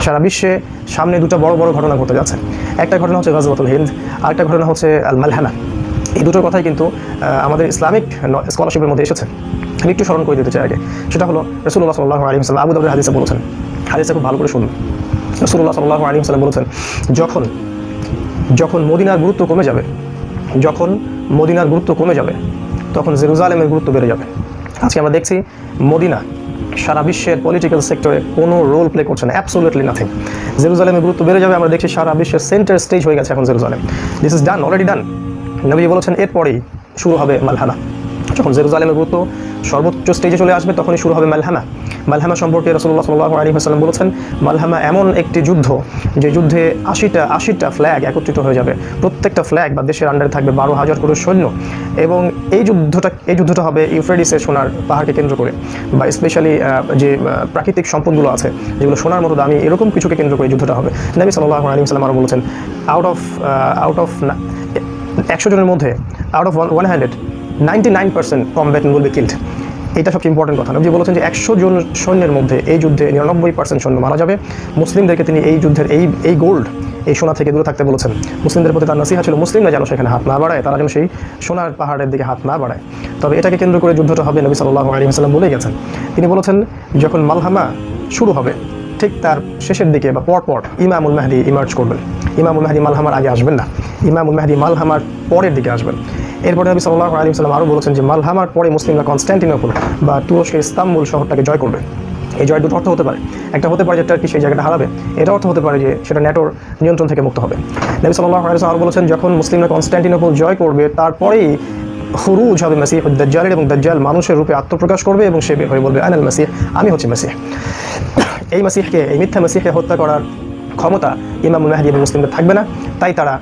সারা বিশ্বে সামনে দুটো বড় বড় ঘটনা ঘটে যাচ্ছে। একটা ঘটনা হচ্ছে গাজওয়াতুল হিন্দ, আরেকটা ঘটনা হচ্ছে আল মালহামা। এই দুটোর কথাই কিন্তু আমাদের ইসলামিক স্কলারশিপের মধ্যে এসেছে। আমি একটু স্মরণ করে দিতে চাই আগে। সেটা হলো রাসূলুল্লাহ সাল্লাল্লাহু আলাইহি ওয়াসাল্লাম আবু দাউদের হাদিসে বলেছেন, হাদিসে খুব ভালো করে শুনুন। রাসূলুল্লাহ সাল্লাল্লাহু আলাইহি ওয়াসাল্লাম বলেছেন, যখন মদিনার গুরুত্ব কমে যাবে, যখন মদিনার গুরুত্ব কমে যাবে, তখন জেরুজালেমের গুরুত্ব বেড়ে যাবে। আজকে আমরা দেখছি মদিনা সারা বিশ্বের পলিটিক্যাল সেক্টরে কোনো রোল প্লে করছে না, অ্যাবসলিউটলি নাথিং। জেরুজালেমের গুরুত্ব বেড়ে যাবে। আমরা দেখছি সারা বিশ্বের সেন্টার স্টেজ হয়ে গেছে এখন Jerusalem. This is done, already done. নবী বলেছেন এরপরেই শুরু হবে মালহামা। যখন জেরুজালেমের গুরুত্ব সর্বোচ্চ স্টেজে চলে আসবে তখনই শুরু হবে মালহামা। মালহামা সম্পর্কে রাসূলুল্লাহ সাল্লাল্লাহু আলাইহি ওয়াসাল্লাম বলেছেন, মালহামা এমন একটি যুদ্ধ যে যুদ্ধে 80টা ফ্ল্যাগ একত্রিত হয়ে যাবে। প্রত্যেকটা ফ্ল্যাগ বা দেশের আন্ডারে থাকবে 12,000 করে সৈন্য। এবং এই যুদ্ধটা হবে ইউফ্রেটিসের সোনার পাহাড়কে কেন্দ্র করে, বা স্পেশালি যে প্রাকৃতিক সম্পদগুলো আছে যেগুলো সোনার মতো দামি, এরকম কিছুকে কেন্দ্র করে যুদ্ধটা হবে। নবী সাল্লাল্লাহু আলাইহি ওয়াসাল্লাম আরও বলেছেন, আউট অফ 100 জনের মধ্যে out of 199% combatant will be killed. এটা সবচেয়ে ইম্পর্টেন্ট কথা। নবী বলেছেন যে 100 জন সৈন্যের মধ্যে এই যুদ্ধে 99% সৈন্য মারা যাবে। মুসলিমদেরকে তিনি এই যুদ্ধের এই গোল্ড, এই সোনা থেকে দূরে থাকতে বলেছেন। মুসলিমদের প্রতি তার নসিহা ছিল মুসলিমরা যেন সেখানে হাত না বাড়ায়, তারা যেন সেই সোনার পাহাড়ের দিকে হাত না বাড়ায়। তবে এটাকে কেন্দ্র করে যুদ্ধটা হবে নবী সাল্লাল্লাহু আলাইহি ওয়াসাল্লাম বলেই গেছেন। তিনি বলেছেন যখন মালহামা শুরু হবে ঠিক তার শেষের দিকে বা পরপর ইমামুল মাহদি ইমার্জ করবেন। ইমামুল মাহদি মালহামার আগে আসবেন না, ইমামুল মাহদি মালহামার পরের দিকে আসবেন। এরপরে নবী সাল্লাল্লাহু আলাইহি ওয়াসাল্লাম আরও বলেছেন যে মালহামার পরে মুসলিমরা কনস্ট্যান্টিনোপল বা তুরস্কের ইস্তাম্বুল শহরটাকে জয় করবে। এই জয় দুটো অর্থ হতে পারে। একটা হতে পারে যে টার্কি সেই জায়গাটা হারাবে, এটা অর্থ হতে পারে যে সেটা ন্যাটোর নিয়ন্ত্রণ থেকে মুক্ত হবে। নবী সাল্লাল্লাহু আলাইহি ওয়াসাল্লাম আরও বলেছেন যখন মুসলিমরা কনস্ট্যান্টিনোপল জয় করবে তারপরেই খুরুজ হবে মাসিহুদ দাজ্জালের, এবং দাজ্জাল মানুষের রূপে আত্মপ্রকাশ করবে এবং সে বের হয়ে বলবে আনাল মাসিহ, আমি হচ্ছি মাসিহ। এই মাসিহকে, এই মিথ্যা মাসিহকে হত্যা করার ক্ষমতা ইমামুল মাহদি এবং মুসলিমদের থাকবে না। তাই তারা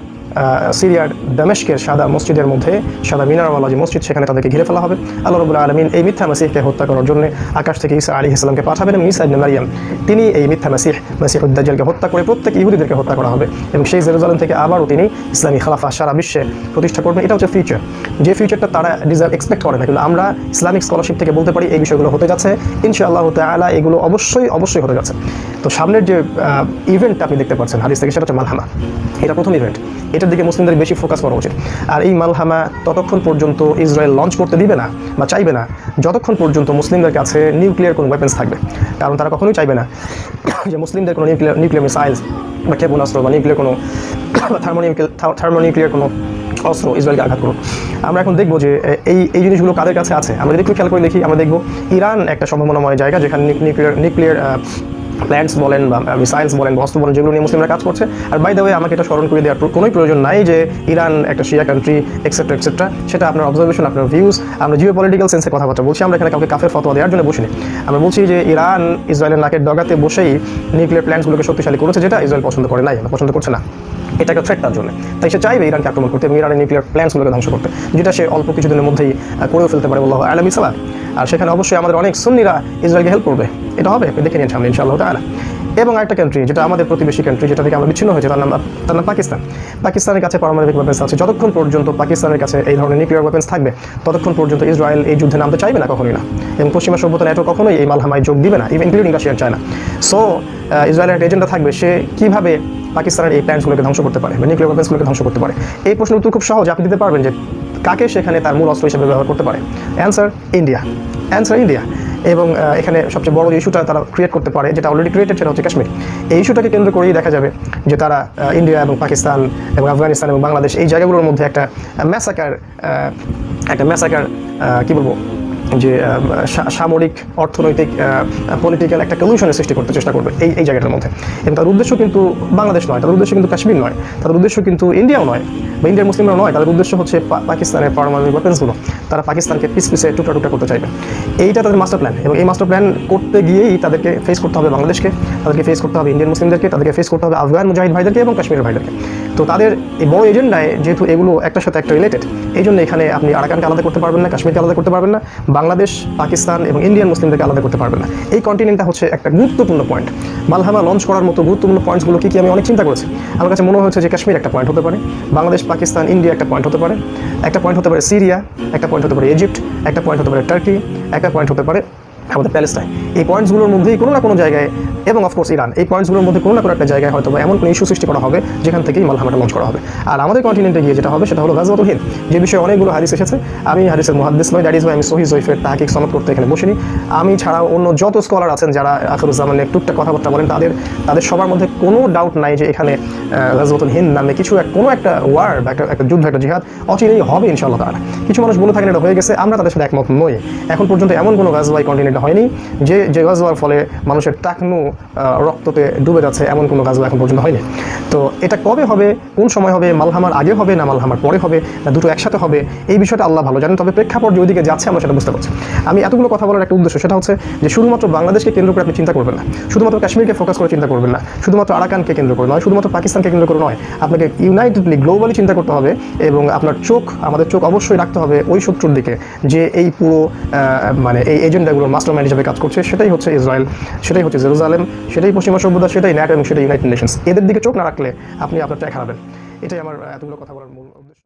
সিরিয়ার দামেস্কের সাদা মসজিদের মধ্যে, সাদা মিনারওয়ালা যে মসজিদ, সেখানে তাদেরকে ঘিরে ফেলা হবে। আল্লাহ রাব্বুল আলামিন এই মিথ্যা মাসিহকে হত্যা করার জন্য আকাশ থেকে ঈসা আলাইহিস সালামকে পাঠাবেন, এবং ঈসা ইবনে মারইয়াম তিনি এই মিথ্যা মাসিহুদ দাজ্জালকে হত্যা করে প্রত্যেক ইহুদিদেরকে হত্যা করা হবে, এবং সেই জেরুজালেম থেকে আবারও তিনি ইসলামী খেলাফা সারা বিশ্বে প্রতিষ্ঠা করবেন। এটা হচ্ছে ফিউচার, যে ফিউচারটা তারা এক্সপেক্ট করে না, কিন্তু আমরা ইসলামিক স্কলারশিপ থেকে বলতে পারি এই বিষয়গুলো হতে যাচ্ছে ইনশাআল্লাহ তাআলা, এগুলো অবশ্যই হতে যাচ্ছে। তো সামনের যে ইভেন্টটা আপনি দেখতে পাচ্ছেন হাদিস থেকে, সেটা হচ্ছে মালহামা। এটা প্রথম ইভেন্ট, এটার দিকে মুসলিমদের বেশি ফোকাস করা উচিত। আর এই মালহামা ততক্ষণ পর্যন্ত ইসরায়েল লঞ্চ করতে দিবে না বা চাইবে না যতক্ষণ পর্যন্ত মুসলিমদের কাছে নিউক্লিয়ার কোনো ওয়েপেন্স থাকবে। কারণ তারা কখনোই চাইবে না যে মুসলিমদের কোনো নিউক্লিয়ার মিসাইলস বা ক্ষেপণাস্ত্র বা নিউক্লিয়ার কোনো থার্মোনিউক্লিয়ার কোনো অস্ত্র ইসরায়েলকে আঘাত করুক। আমরা এখন দেখবো যে এই জিনিসগুলো কাদের কাছে আছে। আমরা যদি একটু খেয়াল করে দেখি, আমরা দেখবো ইরান একটা সম্ভাবনাময় জায়গা যেখানে নিউক্লিয়ার প্ল্যান্টস বলেন বা মিসাইলস বলেন, অস্ত্র বলেন, যেগুলো নিয়ে মুসলিমরা কাজ করছে। আর বাই দ্য ওয়ে আমাকে এটা স্মরণ করে দেওয়ার কোনোই প্রয়োজন নাই যে ইরান একটা শিয়া কান্ট্রি এক্সেট্রা। সেটা আপনার অবজারভেশন, আপনার ভিউজ। আমরা জিও পলিটিক্যাল সেন্সে কথাবার্তা বলছি, আমরা এখানে কাউকে কাফের ফতোয়া দেওয়ার জন্য বসিনি। আমরা বলছি যে ইরান ইসরায়েলের নাকের ডগাতে বসেই নিউক্লিয়ার প্ল্যান্টসগুলোকে শক্তিশালী করেছে, যেটা ইসরায়েল পছন্দ করে নাই, পছন্দ করছে না। এটা একটা থ্রেট তার জন্য, তাই সে চাইবে ইরানকে আক্রমণ করতে এবং ইরানের নিউক্লিয়ার প্ল্যান্টসগুলোকে ধ্বংস করতে, যেটা সে অল্প কিছুদিনের মধ্যেই করেও ফেলতে পারে আল্লাহু আ'লাম বিসওয়াব। আর সেখানে অবশ্যই আমাদের অনেক সুন্নিরা ইসরায়েলকে হেল্প করবে, এটা হবে, দেখে নিন সামনে ইনশাআল্লাহ তাআলা। এবং একটা কান্ট্রি যেটা আমাদের প্রতিবেশী কান্ট্রি, যেটা থেকে আমরা বিচ্ছিন্ন হয়েছে, তার নাম পাকিস্তান। পাকিস্তানের কাছে পারমাণবিক ওয়েপেন্স আছে। যতক্ষণ পর্যন্ত পাকিস্তানের কাছে এই ধরনের নিউক্লিয়ার ওয়েপেন্স থাকবে ততক্ষণ পর্যন্ত ইসরায়েল এই যুদ্ধে নামতে চাইবে না, কখনোই না। এবং পশ্চিমা সভ্যতা ন্যাটো কখনোই এই মালহামায় যোগ দিবে না, ইনক্লুডিং রাশিয়া, চায়না। সো ইসরায়েলের একটা এজেন্ডা থাকবে, সে কীভাবে পাকিস্তানের এই প্ল্যান্টসগুলোকে ধ্বংস করতে পারে বা নিউক্লিয়ার ওয়েপেন্সগুলোকে ধ্বংস করতে পারে। এই প্রশ্নের উত্তর খুব সহজ, আপনি দিতে পারবেন যে কাকে সেখানে তার মূল অস্ত্র হিসেবে ব্যবহার করতে পারে। Answer India. এবং এখানে সবচেয়ে বড় ইস্যুটা তারা ক্রিয়েট করতে পারে, যেটা অলরেডি ক্রিয়েটেড, সেটা হচ্ছে কাশ্মীর। এই ইস্যুটাকে কেন্দ্র করেই দেখা যাবে যে তারা ইন্ডিয়া এবং পাকিস্তান এবং আফগানিস্তান এবং বাংলাদেশ এই জায়গাগুলোর মধ্যে একটা ম্যাসাকার কি বলবো, যে সামরিক, অর্থনৈতিক, পলিটিক্যাল একটা কলিউশনের সৃষ্টি করতে চেষ্টা করবে এই জায়গাটার মধ্যে। এবং তার উদ্দেশ্য কিন্তু বাংলাদেশ নয়, তাদের উদ্দেশ্য কিন্তু কাশ্মীর নয়, তাদের উদ্দেশ্য কিন্তু ইন্ডিয়াও নয় বা ইন্ডিয়ার মুসলিমরা নয়। তাদের উদ্দেশ্য হচ্ছে পাকিস্তানের পারমাণবিক ওয়েপেন্সগুলো তারা পাকিস্তানকে পিসে টুকরা করতে চাইবে। এইটা তাদের মাস্টার প্ল্যান, এবং এই মাস্টার প্ল্যান করতে গিয়েই তাদেরকে ফেস করতে হবে বাংলাদেশকে, তাদেরকে ফেস করতে হবে ইন্ডিয়ান মুসলিমদেরকে, তাদেরকে ফেস করতে হবে আফগান মুজাহিদ ভাইদেরকে এবং কাশ্মীরের ভাইদেরকে। তো তাদের এই বড় এজেন্ডায় যেহেতু এগুলো একটার সাথে একটা রিলেটেড, এই জন্য এখানে আপনি আরাকানকে আলাদা করতে পারবেন না, কাশ্মীরকে আলাদা করতে পারবেন না, বাংলাদেশ, পাকিস্তান এবং ইন্ডিয়ান মুসলিমদেরকে আলাদা করতে পারবেন না। এই কন্টিনেন্টটা হচ্ছে একটা গুরুত্বপূর্ণ পয়েন্ট। মালহামা লঞ্চ করার মতো গুরুত্বপূর্ণ পয়েন্টসগুলো কি আমি অনেক চিন্তা করেছি। আমার কাছে মনে হয়েছে যে কাশ্মীর একটা পয়েন্ট হতে পারে, বাংলাদেশ, পাকিস্তান, ইন্ডিয়া একটা পয়েন্ট হতে পারে, একটা পয়েন্ট হতে পারে সিরিয়া, একটা পয়েন্ট হতে পারে ইজিপ্ট, একটা পয়েন্ট হতে পারে টার্কি, একটা পয়েন্ট হতে পারে আমাদের প্যালেস্টাইন, এই পয়েন্টসগুলোর মধ্যেই কোনো না কোনো জায়গায়, এবং অফকোর্স ইরান, এই পয়েন্টসগুলোর মধ্যে কোনো না কোনো একটা জায়গায় হয়তো এমন কোনো ইস্যু সৃষ্টি করা হবে যেখান থেকেই মালহামাটা লঞ্চ করা হবে। আর আমাদের কন্টিনেন্টে গিয়ে যেটা হবে সেটা হলো গাজওয়াতুল হিন্দ, যে বিষয়ে অনেকগুলো হাদিস এসেছে। আমি হাদিসের মুহাদ্দিস নই, দ্যাট ইজ ওয়াই আমি সহিহ জয়ীফের তাহকিক সনদ করতে এখানে বসিনি। আমি ছাড়াও অন্য যত স্কলার আছেন যারা আখিরুজ্জামানে টুকটাক কথাবার্তা বলেন, তাদের সবার মধ্যে কোনো ডাউট নাই যে এখানে গাজওয়াতুল হিন্দ নামে কিছু কোনো একটা ওয়ার বা একটা যুদ্ধ, একটা জিহাদ অচিরেই হবে ইনশাআল্লাহ তাআলা। কিছু মানুষ বলে থাকেন এটা হয়ে গেছে, আমরা তাদের সাথে একমত নই। এখন পর্যন্ত এমন কোনো গাজওয়াই কন্টিনেন্টে হয়নি যে গাজওয়ার ফলে মানুষের টাকনু রক্ততে ডুবে যাচ্ছে, এমন কোনো গাজওয়া এখন পর্যন্ত হয়নি। তো এটা কবে হবে, কোন সময় হবে, মালহামার আগে হবে না মালহামার পরে হবে, না দুটো একসাথে হবে, এই বিষয়টা আল্লাহ ভালো জানেন। তবে প্রেক্ষাপট যে ওইদিকে যাচ্ছে আমরা সেটা বুঝতে পারছি। আমি এতগুলো কথা বলার একটা উদ্দেশ্য, সেটা হচ্ছে যে শুধুমাত্র বাংলাদেশকে কেন্দ্র করে আপনি চিন্তা করবেন না, শুধুমাত্র কাশ্মীরকে ফোকাস করে চিন্তা করবেন না, শুধুমাত্র আরাকানকে কেন্দ্র করে নয়, শুধুমাত্র পাকিস্তানকে কেন্দ্র করে নয়, আপনাকে ইউনাইটেডলি গ্লোবালি চিন্তা করতে হবে। এবং আপনার আমাদের চোখ অবশ্যই রাখতে হবে ওই শত্রুর দিকে যে এই পুরো মানে এই এজেন্ডাগুলোর মাস্টারমাইন্ড হিসেবে কাজ করছে। সেটাই হচ্ছে ইসরায়েল, সেটাই হচ্ছে জেরুজালেম, সেটাই পশ্চিমা সভ্যতা, সেটাই ন্যাটো এবং সেটাই ইউনাইটেড নেশনস। এদের দিকে চোখ না রাখলে আপনি আপনার ট্র্যাক হারাবেন। এটাই আমার এতগুলো কথা বলার মূল উদ্দেশ্য।